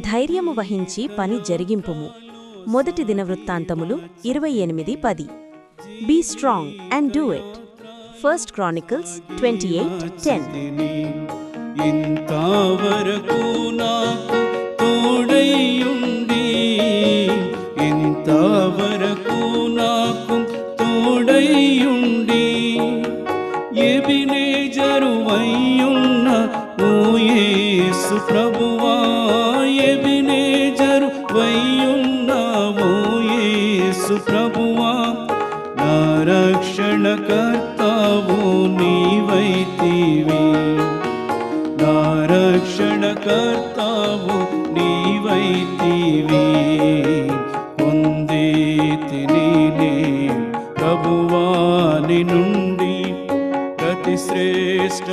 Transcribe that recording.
ధైర్యము వహించి పని జరిగింపుము. మొదటి దినవృత్తాంతములు 28:10. Be strong and do it. First Chronicles 28:10. ఇంతవరకు నాకు తోడైయుండి, ఇంతవరకు నాకు తోడైయుండి, ఎబినేజరువైయున్న ఓ యేసు ప్రభువా, ఎబినేజరువైయున్న ఓ యేసు ప్రభువా, నా రక్షణకర్తావు నీవైతివి, నా రక్షణకర్తావు నీవైతివి. పొందితిని ప్రభువాని నుండి అతి శ్రేష్ఠ